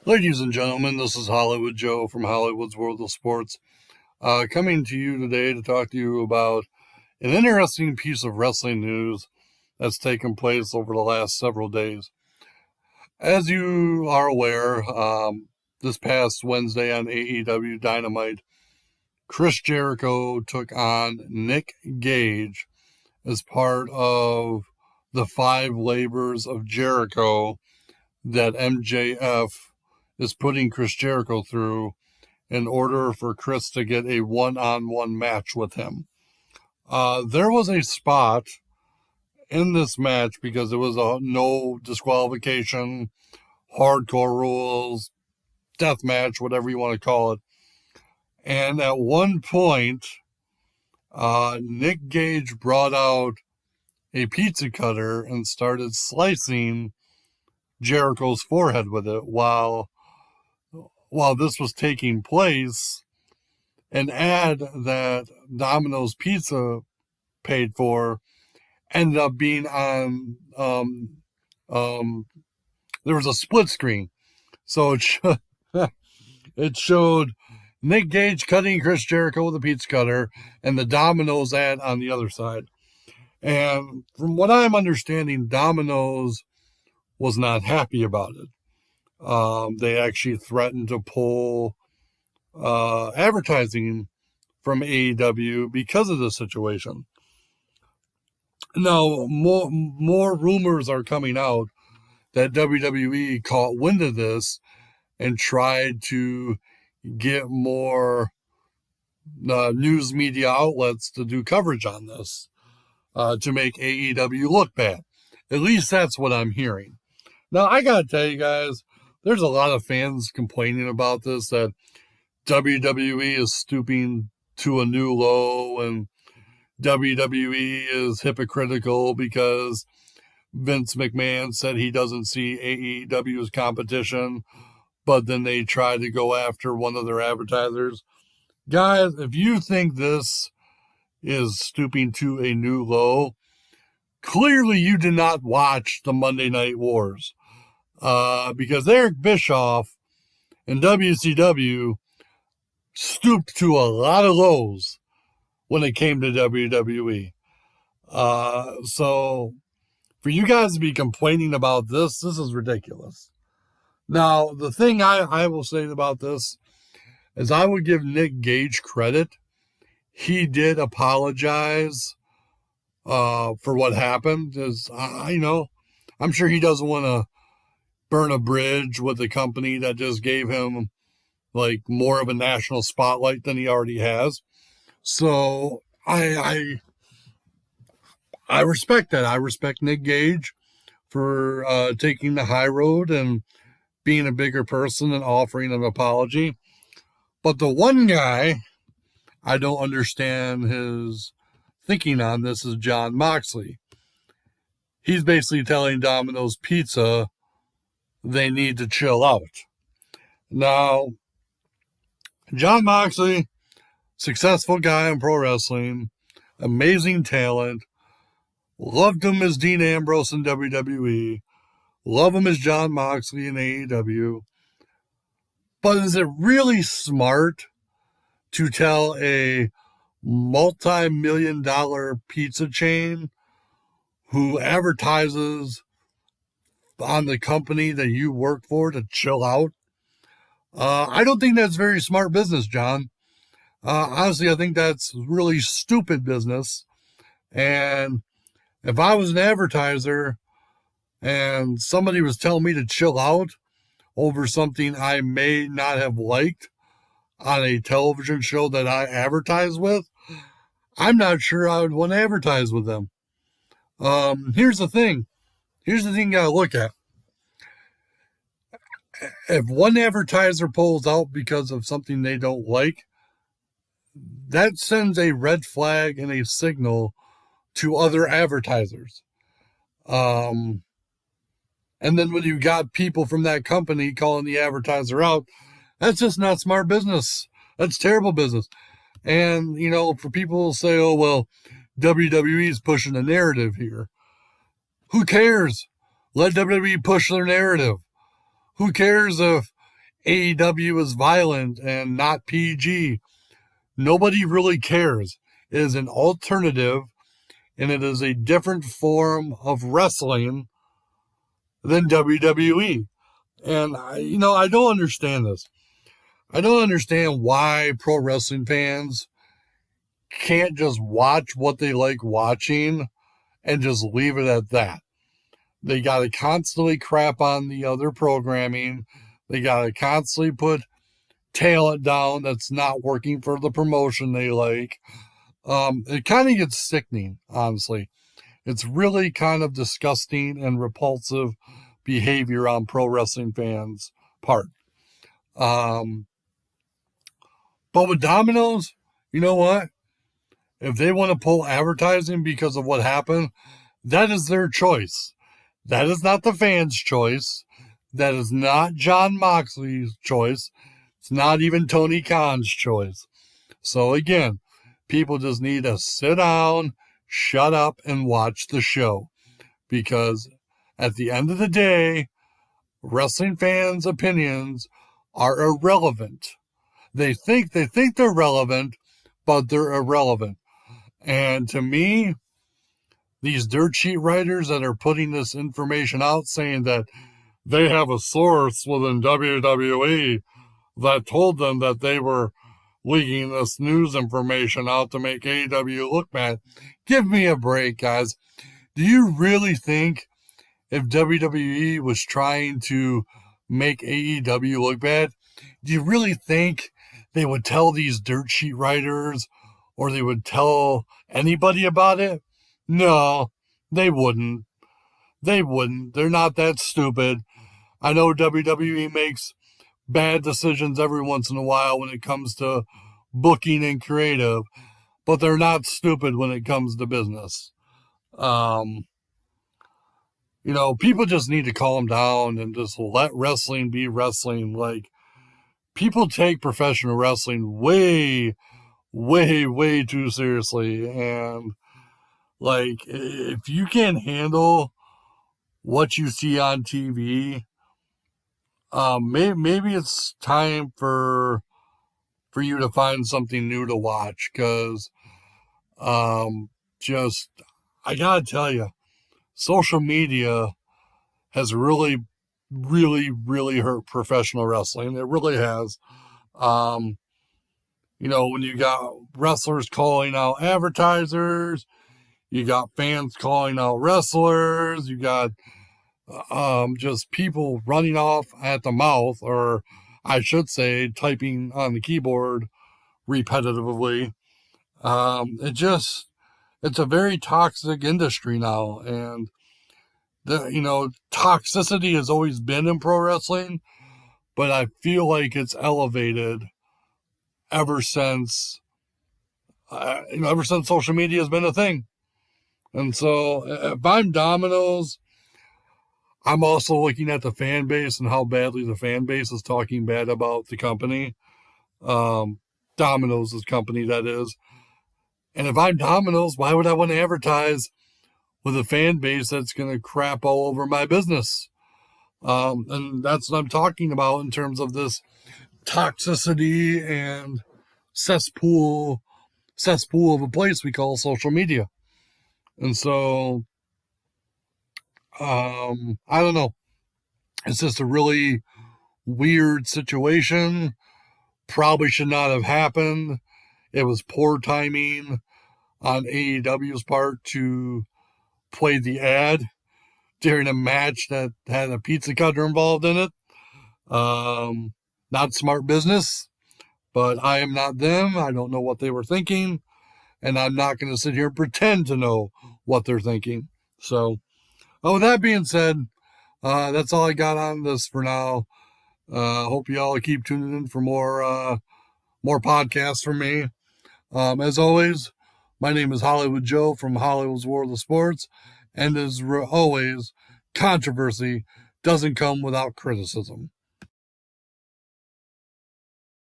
Ladies and gentlemen, this is Hollywood Joe from Hollywood's World of Sports, coming to you today to talk to you about an interesting piece of wrestling news that's taken place over the last several days. As you are aware, this past Wednesday on AEW Dynamite, Chris Jericho took on Nick Gage as part of the 5 labors of Jericho that MJF is putting Chris Jericho through in order for Chris to get a one-on-one match with him. There was a spot in this match because it was a no disqualification, hardcore rules, death match, whatever you want to call it. And at one point, Nick Gage brought out a pizza cutter and started slicing Jericho's forehead with it while this was taking place. An ad that Domino's Pizza paid for ended up being on, there was a split screen. So it showed Nick Gage cutting Chris Jericho with a pizza cutter and the Domino's ad on the other side. And from what I'm understanding, Domino's was not happy about it. They actually threatened to pull advertising from AEW because of this situation. Now, more rumors are coming out that WWE caught wind of this and tried to get more news media outlets to do coverage on this to make AEW look bad. At least that's what I'm hearing. Now, I gotta tell you guys, there's a lot of fans complaining about this, that WWE is stooping to a new low and WWE is hypocritical because Vince McMahon said he doesn't see AEW as competition, but then they try to go after one of their advertisers. Guys, if you think this is stooping to a new low, clearly you did not watch the Monday Night Wars. Because Eric Bischoff and WCW stooped to a lot of lows when it came to WWE. So for you guys to be complaining about this is ridiculous. Now, the thing I will say about this is I would give Nick Gage credit. He did apologize for what happened. I'm sure he doesn't want to burn a bridge with a company that just gave him like more of a national spotlight than he already has. So I respect that. I respect Nick Gage for taking the high road and being a bigger person and offering an apology. But the one guy I don't understand his thinking on this is Jon Moxley. He's basically telling Domino's Pizza they need to chill out. Now, Jon Moxley, successful guy in pro wrestling, amazing talent, loved him as Dean Ambrose in WWE, love him as Jon Moxley in AEW. But is it really smart to tell a multi-million-dollar pizza chain who advertises on the company that you work for to chill out? I don't think that's very smart business, John. Honestly, I think that's really stupid business. And if I was an advertiser and somebody was telling me to chill out over something I may not have liked on a television show that I advertise with, I'm not sure I would want to advertise with them. Here's the thing you gotta look at. If one advertiser pulls out because of something they don't like, that sends a red flag and a signal to other advertisers. And then when you got people from that company calling the advertiser out, that's just not smart business. That's terrible business. And, for people to say, oh, well, WWE is pushing a narrative here. Who cares? Let WWE push their narrative. Who cares if AEW is violent and not PG. Nobody really cares. It is an alternative, and it is a different form of wrestling than WWE. And, I don't understand this. I don't understand why pro wrestling fans can't just watch what they like watching and just leave it at that. They got to constantly crap on the other programming. They got to constantly put talent down that's not working for the promotion they like. It kind of gets sickening, honestly. It's really kind of disgusting and repulsive behavior on pro wrestling fans' part. But with Domino's, you know what? If they want to pull advertising because of what happened, that is their choice. That is not the fans' choice. That is not John Moxley's choice. It's not even Tony Khan's choice. So again, people just need to sit down, shut up, and watch the show. Because at the end of the day, wrestling fans' opinions are irrelevant. They think they're relevant, but they're irrelevant. And to me, these dirt sheet writers that are putting this information out saying that they have a source within WWE that told them that they were leaking this news information out to make AEW look bad. Give me a break, guys. Do you really think if WWE was trying to make AEW look bad, do you really think they would tell these dirt sheet writers or they would tell anybody about it? No, they wouldn't. They wouldn't. They're not that stupid. I know WWE makes bad decisions every once in a while when it comes to booking and creative, but they're not stupid when it comes to business. People just need to calm down and just let wrestling be wrestling. Like, people take professional wrestling way, way, way too seriously. And, like, if you can't handle what you see on TV, maybe it's time for you to find something new to watch. Because, I gotta tell you, social media has really, really, really hurt professional wrestling. It really has. When you got wrestlers calling out advertisers, you got fans calling out wrestlers, you got just people running off at the mouth, or I should say typing on the keyboard repetitively. It's a very toxic industry now, and toxicity has always been in pro wrestling, but I feel like it's elevated ever since social media has been a thing. And so if I'm Domino's, I'm also looking at the fan base and how badly the fan base is talking bad about the company. Domino's company, that is. And if I'm Domino's, why would I want to advertise with a fan base that's going to crap all over my business? And that's what I'm talking about in terms of this toxicity and cesspool of a place we call social media. And so, I don't know. It's just a really weird situation. Probably should not have happened. It was poor timing on AEW's part to play the ad during a match that had a pizza cutter involved in it. Not smart business, but I am not them. I don't know what they were thinking, and I'm not going to sit here and pretend to know what they're thinking. So, with that being said, that's all I got on this for now. Hope you all keep tuning in for more podcasts from me. As always, my name is Hollywood Joe from Hollywood's World of Sports, and as always, controversy doesn't come without criticism.